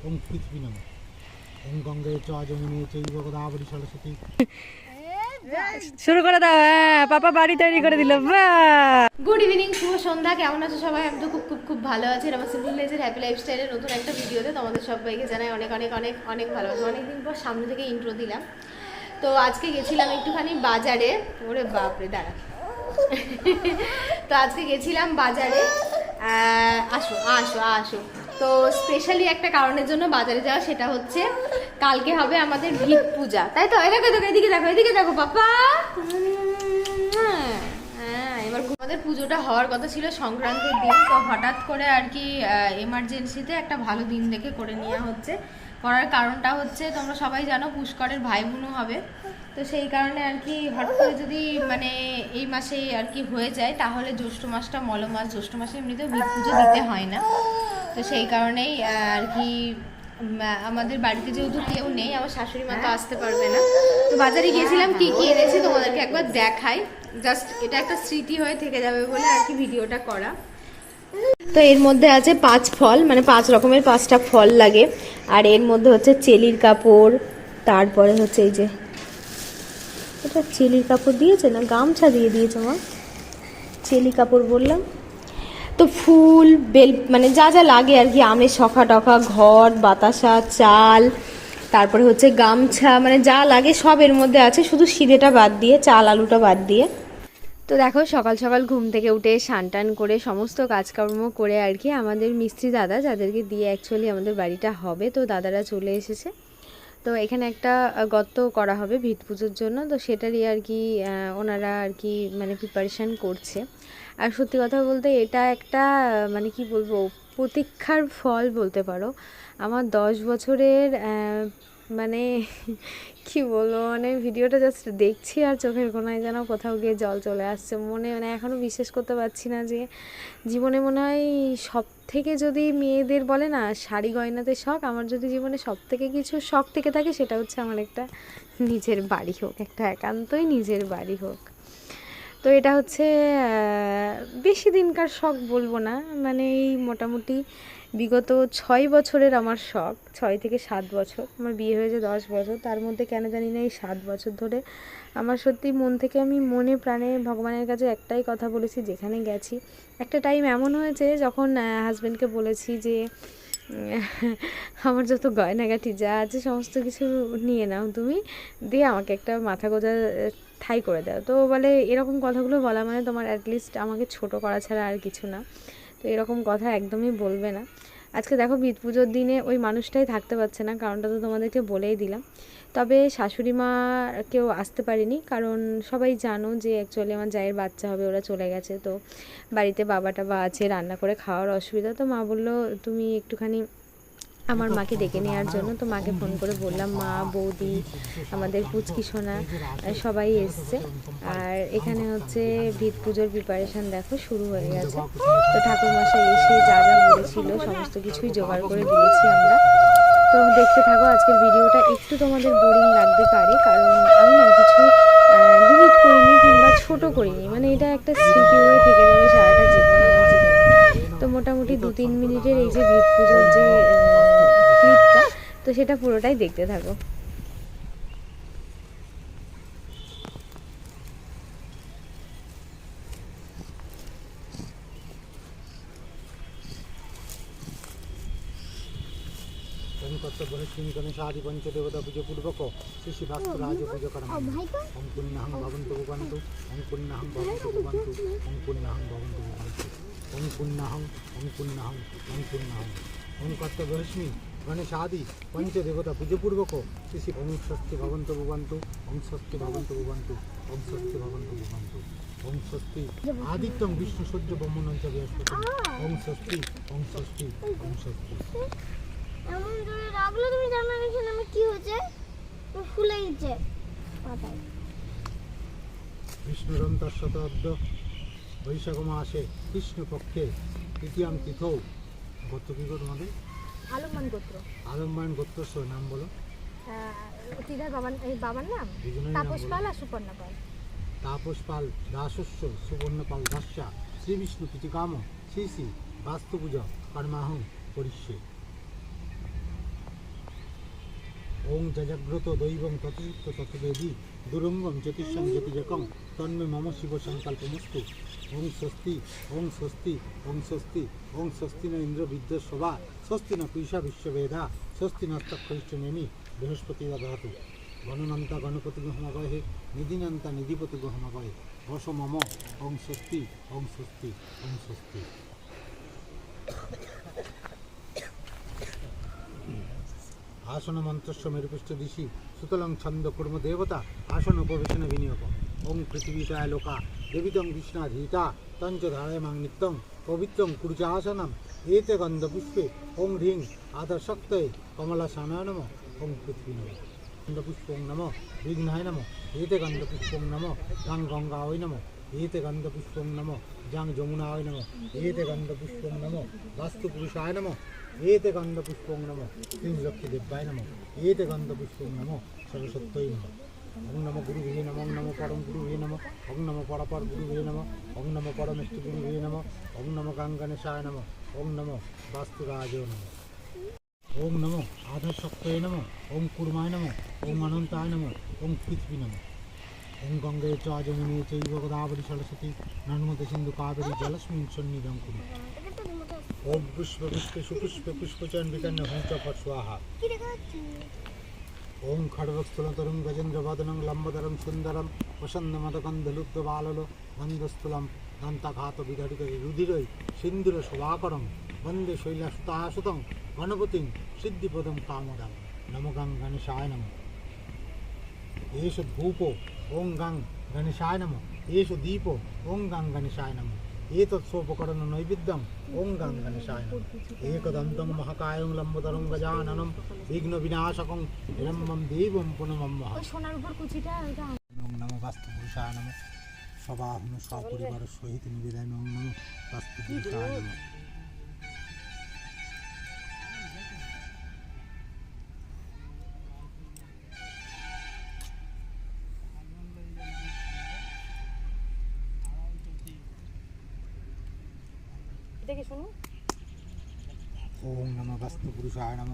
ওং পৃথিবীনং ওং গঙ্গে চ যমুনে চৈব গোদাবরী সরস্বতী। শুরু করে দাও। হ্যাঁ, পাপা বাড়ি তৈরি করে দিল। গুড ইভিনিং, শুভ সন্ধ্যা। কেমন আছো সবাই? আমি তো খুব খুব খুব ভালো আছি। আমার সিম্পল লাইফের হ্যাপি লাইফস্টাইলের নতুন একটা ভিডিওতে তোমাদের সবাইকে জানাই অনেক অনেক অনেক অনেক ভালোবাসা। অনেকদিন পর সামনে থেকে ইন্ট্রো দিলাম। তো আজকে গেছিলাম একটুখানি বাজারে। ওরে বাপরে, দাঁড়া। তো আজকে গেছিলাম বাজারে। আসো আসো আসো। তো স্পেশালি একটা কারণের জন্য বাজারে যাওয়া, সেটা হচ্ছে কালকে হবে আমাদের ভিত পূজা, তাই তো? দেখো দেখো, এদিকে দেখো, এদিকে দেখো পাপা। হ্যাঁ, এবার আমাদের পুজোটা হওয়ার কথা ছিল সংক্রান্তির দিন, তো হঠাৎ করে আর কি এমার্জেন্সিতে একটা ভালো দিন দেখে করে নেওয়া হচ্ছে। করার কারণটা হচ্ছে তোমরা সবাই জানো, পুষ্করের ভাই বোনও হবে। তো সেই কারণে আর কি হঠাৎ করে যদি মানে এই মাসেই আর কি হয়ে যায়, তাহলে জ্যৈষ্ঠ মাসটা মল মাস, জ্যৈষ্ঠ মাসে এমনিতেও ভিত পুজো দিতে হয় না। তো সেই কারণেই আর কি আমাদের বাড়িতে যেহেতু কেউ নেই, আমার শাশুড়ি মা তো আসতে পারবে না। তো বাজারে গিয়েছিলাম, কি কি এনেছি তোমাদেরকে একবার দেখাই। জাস্ট এটা একটা স্মৃতি হয়ে থেকে যাবে বলে আর কি ভিডিওটা করা। তো এর মধ্যে আছে 5 ফল, মানে 5 রকমের 5টা ফল লাগে। আর এর মধ্যে হচ্ছে চেলির কাপড়, তারপরে হচ্ছে এই যে এটা চেলির কাপড় দিয়েছে না গামছা দিয়ে দিয়েছে মা, চেলি কাপড় বললাম। তো ফুল বেল, মানে যা যা লাগে আর কি, আমের শখা টখা, ঘট, বাতাসা, চাল, তারপরে হচ্ছে গামছা, মানে যা লাগে সব এর মধ্যে আছে, শুধু সিধেটা বাদ দিয়ে, চাল আলুটা বাদ দিয়ে। তো দেখো, সকাল সকাল ঘুম থেকে উঠে স্নান টান করে সমস্ত কাজকর্ম করে আর কি আমাদের মিস্ত্রি দাদা, যাদেরকে দিয়ে অ্যাকচুয়ালি আমাদের বাড়িটা হবে, তো দাদারা চলে এসেছে। তো এখানে একটা গর্ত করা হবে ভিত পুজোর জন্য, তো সেটারই আর কি ওনারা আর কি মানে প্রিপারেশান করছে। আর সত্যি কথা বলতে এটা একটা মানে কি বলবো, প্রতীক্ষার ফল বলতে পারো। আমার 10 বছরের মানে কি বলবো, মানে ভিডিওটা জাস্ট দেখছি আর চোখের কোণায় যেন কোথাও গিয়ে জল চলে আসছে মনে, মানে এখনও বিশ্বাস করতে পারছি না যে জীবনে মনে হয় সব থেকে, যদি মেয়েদের বলে না শাড়ি গয়নাতে শখ, আমার যদি জীবনে সব থেকে কিছু শখ থেকে থাকে, সেটা হচ্ছে আমার একটা নিজের বাড়ি হোক, একটা একান্তই নিজের বাড়ি হোক। তো এটা হচ্ছে বেশি দিনকার শখ বলবো না, মানে এই মোটামুটি বিগত 6 বছরের আমার শখ, 6 থেকে 7 বছর। আমার বিয়ে হয়েছে 10 বছর, তার মধ্যে কেন জানি না এই 7 বছর ধরে আমার সত্যি মন থেকে আমি মনে প্রাণে ভগবানের কাছে একটাই কথা বলেছি, যেখানে গেছি। একটা টাইম এমন হয়েছে যখন হাজব্যান্ডকে বলেছি যে আমার যত গয়নাগাটি যা আছে সমস্ত কিছু নিয়ে নাও তুমি, দিয়ে আমাকে একটা মাথা গোঁজা ঠাই করে দাও। তো বলে এরকম কথাগুলো বলা মানে তোমার অ্যাটলিস্ট আমাকে ছোট করা ছাড়া আর কিছু না, তো এরকম কথা একদমই বলবে না। আজকে দেখো ভিত পুজোর দিনে ওই মানুষটাই থাকতে পারছে না, কারণটা তো তোমাদেরকে বলেই দিলাম। তবে শাশুড়ি মা কেউ আসতে পারেনি, কারণ সবাই জানো যে অ্যাকচুয়ালি আমার জায়ের বাচ্চা হবে, ওরা চলে গেছে। তো বাড়িতে বাবা টাবা আছে, রান্না করে খাওয়ার অসুবিধা। তো মা বললো তুমি একটুখানি আমার মাকে ডেকে নেওয়ার জন্য। তো মাকে ফোন করে বললাম, মা, বৌদি, আমাদের পুচকি সোনা সবাই এসছে। আর এখানে হচ্ছে ভিত পুজোর প্রিপারেশান দেখো শুরু হয়ে গেছে। তো ঠাকুরমশাই এসে যা যা বলেছিল সমস্ত কিছুই জোগাড় করে দিয়েছি আমরা। তো দেখতে থাকো আজকের ভিডিওটা। একটু তোমাদের বোরিং লাগতে পারে, কারণ আমি না কিছু ডিলিট করিনি কিংবা ছোট করিনি, মানে এটা একটা স্মৃতি হয়ে থেকে যাবে সারাটা জীবন আমার জীবনে। তো মোটামুটি 2-3 মিনিটের এই যে ভিত পুজোর যে ক্লিপটা, তো সেটা পুরোটাই দেখতে থাকো। গণেশাদি পঞ্চদেবতা পুজো পূর্বক শ্রী শ্রী ভাস্করাজ পুজো করা ওম পুণ্যাহং ভবন্তু ভবন্তু ওম পুণ্যাহং ভবন্তু ভবন্তু ওম পুণ্যাহং ভবন্তু ভবন্তু ওম পুণ্যাহং ওম পুণ্যাহং ওম পুণ্যাহং ওম কর্তব্যরশ্মি গণেশাদি পঞ্চদেবতা পুজো পূর্বক শ্রী শ্রী ওম স্বস্তি ভবন্তু ভবন্তু ওম স্বস্তি ভবন্তু ভবন্তু ওম স্বস্তি ভবন্তু ভবন্তু ওম স্বস্তি আদিত্যং বিষ্ণু সূর্য ব্রহ্মণঞ্চ বৃহস্পতি ওম স্বস্তি ওম স্বস্তি ওম স্বস্তি। এমন জোরে রাখলো তুমি, জানো এখানে আমার কি হয়েছে? ফুলে গেছে পাতায়। বিষ্ণুরন্তর্শত বৈশাখ মাসে কৃষ্ণপক্ষে তৃতীয়াম তিথৌ। গোত্র কি গো তোমাদের? আলম্বান গোত্র। আলম্বান গোত্রস্য নাম বলো। দিদার বাবার নাম তাপস পাল আর সুপর্ণা পাল। তাপস পাল দাসস্য সুবর্ণ পাল দাস্যা শ্রী বিষ্ণু প্রীতিকাম শ্রী শ্রী বাস্তু পূজা কর্মাহং করিষ্যে। ওং যজাগ্রত দৈবং ততচিত্ত ততবেদী দুরঙ্গম জ্যোতিষং জ্যোতিজকং তন্মে মম শিব সংকল্পমস্তু। ওং স্বস্তি ওং স্বস্তি ওং স্বস্তি ওং স্বস্তি ন ইন্দ্র বিদ্যস্ববা স্বস্তি ন পূষা বিশ্ববেদা স্বস্তি নস্তক্ষরিষ্যনেমি বৃহস্পতি দদাতু। গণনন্তা গণপতি গহমগহে নিধিনন্তা নিধিপতি গহমগহে বস মম। ওং স্বস্তি ওং স্বস্তি ওং স্বস্তি। আসন মন্ত্রস্ব মেরুপৃষ্ঠ দিশি সুতলং ছন্দ কর্ম দেবতা আসন উপবেশন বিনিয়োগ। ওং পৃথিবীতায় লোকা দেবিতং কৃষ্ণাধীতা তঞ্চ ধারয়মাং নিত্যং পবিত্রং কুরুচাসনম এতে গন্ধপুষ্পে। ওং হ্রিং আদর্শক্তয়ে কমলাসানায় নম। ওং পৃথিবী নম গন্ধপুষ্পং নম বিঘ্নায় নম এতে গন্ধপুষ্পং নম গাং গঙ্গায় নম এতে গন্ধপুষ্পং নম জাং যমুনায় নম এতে গন্ধপুষ্পং নম বাস্তুপুরুষায় নম এতে গন্ধপুষ্পং নম শ্রীলক্ষ্মীদেব্যায় নম এতে গন্ধপুষ্পং নম সরস্বত্যই নম। ওং নম গুরুভে নম ওং নম পরম গুরুভে নম ওং নম পরপর গুরুভে নম ওং নম পরমেষ্ঠ গুরুভে নম ওং নম গাঙ্গণেশায় নম ওং নম বাস্তুরাজ নম। ওং নম আধাশক্তয়ে নম ওং কুর্মায় নম ওং অনন্তায় নম ওং পৃথিবী নম। ওং গঙ্গে চ যমুনে চৈব গোদাবরী সরস্বতী নর্মদে সিন্ধু কাবেরী জলস্মিন সন্নিধং কুরু। ওং পুষ্পে পুষ্পে সুপুষ্পে পুষ্পচয়ন বিকর্ণ হং চ ফট স্বাহা। ওং খড়গস্থলতরং গজেন্দ্রবদনং লম্বদরং সুন্দরম প্রসন্নমদগন্ধলুব্ধ বাললো গন্ধস্থূলম দন্তাঘাত বিধরিত রুধিরৈ সিন্দুর শোভাকরং বন্দে শৈলাসুতাসুতং গণপতিং সিদ্ধিপদং কামদাং। নম গাং গণেশায় নম। এষ ধূপ ওং গাং গণেশায় নম এষ দীপ ওং গাং গণেশায় নম এতৎ সোপকরণ নৈবেদ্যং ওং গাং গণেশায় নম। একদন্তং মহাকায়ং লম্বদরং গজাননম বিঘ্ন বিনাশকং হিরম্বম দেবম পুনমম্মহ। ওং নমো বাস্তুপুরুষায় নম সবাহম সপরিবার সহিত নিবেদয়ামি। ওং নমো বাস্তুপুরুষায় নম। ওং নমো বাস্তুপুরুষায় নম।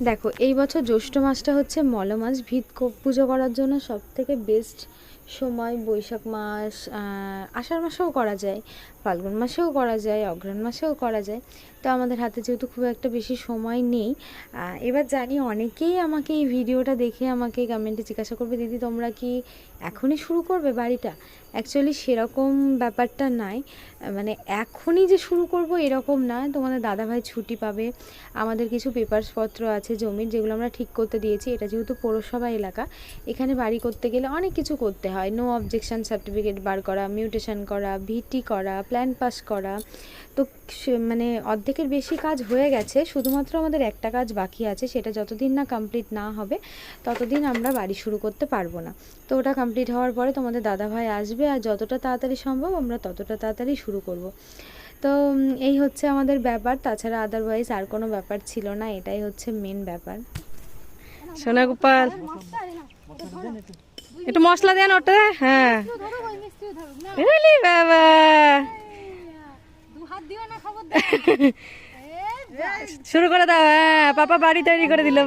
দেখো এই বছর জ্যৈষ্ঠ মাসটা হচ্ছে মল মাস। ভিত পুজো করার জন্য সব থেকে বেস্ট সময় বৈশাখ মাস, আষাঢ় মাসেও করা যায়, ফাল্গুন মাসেও করা যায়, অঘ্রাণ মাসেও করা যায়। তো আমাদের হাতে যেহেতু খুব একটা বেশি সময় নেই, এবার জানি অনেকেই আমাকে এই ভিডিওটা দেখে আমাকে কমেন্টে জিজ্ঞাসা করবে, দিদি তোমরা কি এখনই শুরু করবে বাড়িটা? অ্যাকচুয়ালি সেরকম ব্যাপারটা নাই, মানে এখনই যে শুরু করব এরকম না। তোমাদের দাদাভাই ছুটি পাবে, আমাদের কিছু পেপারসপত্র আছে জমির, যেগুলো আমরা ঠিক করতে দিয়েছি। এটা যেহেতু পৌরসভা এলাকা, এখানে বাড়ি করতে গেলে অনেক কিছু করতে হয়। নো অবজেকশন সার্টিফিকেট বার করা, মিউটেশন করা, ভিটি করা, প্ল্যান পাস করা। তো মানে অর্ধেকের বেশি কাজ হয়ে গেছে, শুধুমাত্র আমাদের একটা কাজ বাকি আছে। সেটা যতদিন না কমপ্লিট না হবে ততদিন আমরা বাড়ি শুরু করতে পারবো না। তো ওটা কমপ্লিট হওয়ার পরে তোমাদের দাদাভাই আসবে, আর যতটা তাড়াতাড়ি সম্ভব আমরা ততটা তাড়াতাড়ি শুরু করব। তো এই হচ্ছে আমাদের ব্যাপার, তাছাড়া আদারওয়াইজ আর কোনো ব্যাপার ছিল না। এটাই হচ্ছে মেন ব্যাপার। সোনা গোপাল একটু মশলা দেন ওটা। হ্যাঁ বাবা শুরু করে দাও। হ্যাঁ পাপা বাড়ি তৈরি করে দিল।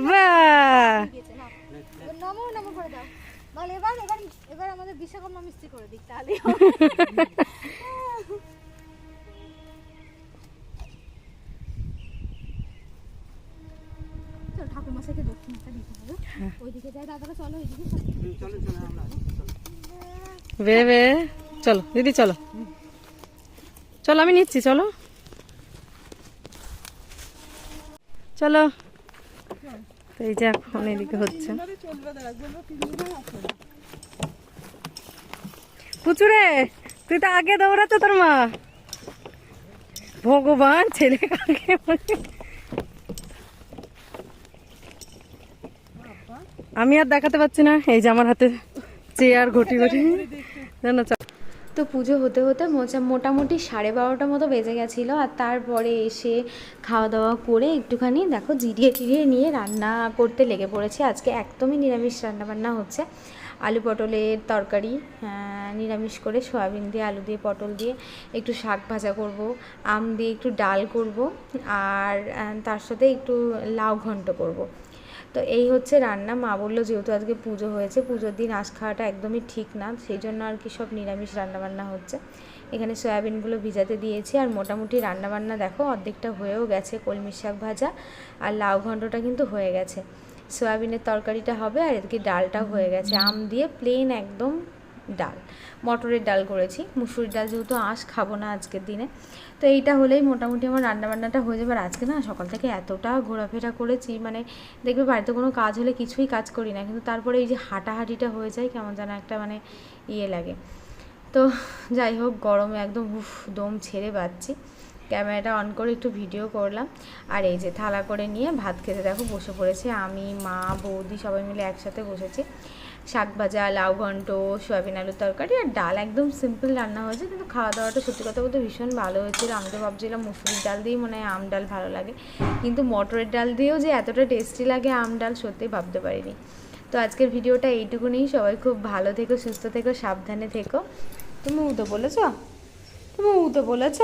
এবার আমাদের বিশ্বকর্মা মিস্ত্রি করে দিক তাহলে। ঠাকুর মশাইকে দক্ষিণটা দিতে হবে। ওইদিকে যাই দাদারা, চলো ওইদিকে চলো। বে চলো দিদি, চলো চলো, আমি নিচ্ছি, চলো চলো। এই যে এখন এদিকে হচ্ছে। পুচুরে তুই তো আগে দৌড়াতো তোর মা। ভগবান ছেলে আমি আর দেখাতে পারছি না। এই যে আমার হাতে চেয়ার ঘটি ঘটি না। তো পুজো হতে হতে মোটামুটি 12:30 মতো বেজে গেছিলো। আর তারপরে এসে খাওয়া দাওয়া করে একটুখানি দেখো জিরিয়ে টিরিয়ে নিয়ে রান্না করতে লেগে পড়েছি। আজকে একদমই নিরামিষ রান্নাবান্না হচ্ছে। আলু পটলের তরকারি, নিরামিষ করে সয়াবিন দিয়ে আলু দিয়ে পটল দিয়ে একটু শাক ভাজা করব, আম দিয়ে একটু ডাল করব, আর তার সাথে একটু লাউ ঘন্ট করব। তো এই হচ্ছে রান্না। মা বললো যেহেতু আজকে পুজো হয়েছে, পুজোর দিন আঁশ খাওয়াটা একদমই ঠিক না, সেই জন্য আর কি সব নিরামিষ রান্নাবান্না হচ্ছে। এখানে সয়াবিনগুলো ভিজাতে দিয়েছি, আর মোটামুটি রান্নাবান্না দেখো অর্ধেকটা হয়েও গেছে। কলমি শাক ভাজা আর লাউ ঘণ্টটা কিন্তু হয়ে গেছে, সয়াবিনের তরকারিটা হবে, আর এদিকে ডালটাও হয়ে গেছে। আম দিয়ে প্লেন একদম ডাল, মটরের ডাল করেছি, মুসুরির ডাল যেহেতু আঁশ খাবো না আজকের দিনে। তো এইটা হলেই মোটামুটি আমার রান্নাবান্নাটা হয়ে যাবে। আর আজকে না সকাল থেকে এতটা ঘোরাফেরা করেছি, মানে দেখবে বাড়িতে কোনো কাজ হলে কিছুই কাজ করি না, কিন্তু তারপরে এই যে হাঁটাহাঁটিটা হয়ে যায় কেমন যেন একটা মানে ইয়ে লাগে। তো যাই হোক, গরমে একদম দম ছেড়ে বাঁচছি। ক্যামেরাটা অন করে একটু ভিডিও করলাম। আর এই যে থালা করে নিয়ে ভাত খেতে দেখো বসে পড়েছে, আমি, মা, বৌদি সবাই মিলে একসাথে বসেছি। শাক ভাজা, লাউ ঘন্ট, সয়াবিন আলুর তরকারি আর ডাল, একদম সিম্পল রান্না হয়েছে, কিন্তু খাওয়া দাওয়াটা সত্যি কথা বলতে ভীষণ ভালো হয়েছিল। আমি তো ভাবছিলাম মুসুরির ডাল দিয়েই মনে হয় আম ডাল ভালো লাগে, কিন্তু মটরের ডাল দিয়েও যে এতটা টেস্টি লাগে আম ডাল সত্যিই ভাবতে পারিনি। তো আজকের ভিডিওটা এইটুকুনি। সবাই খুব ভালো থেকো, সুস্থ থেকো, সাবধানে থেকো। তুমি উঠে বলেছ? তুমি উঠে বলেছ?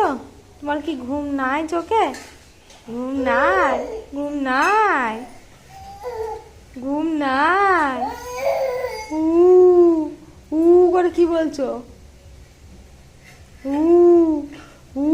তোমার কি ঘুম নাই চোখে? ঘুম নাই? ঘুম নাই? ঘুম নাই? উ উ করে কি বলছো? উ উ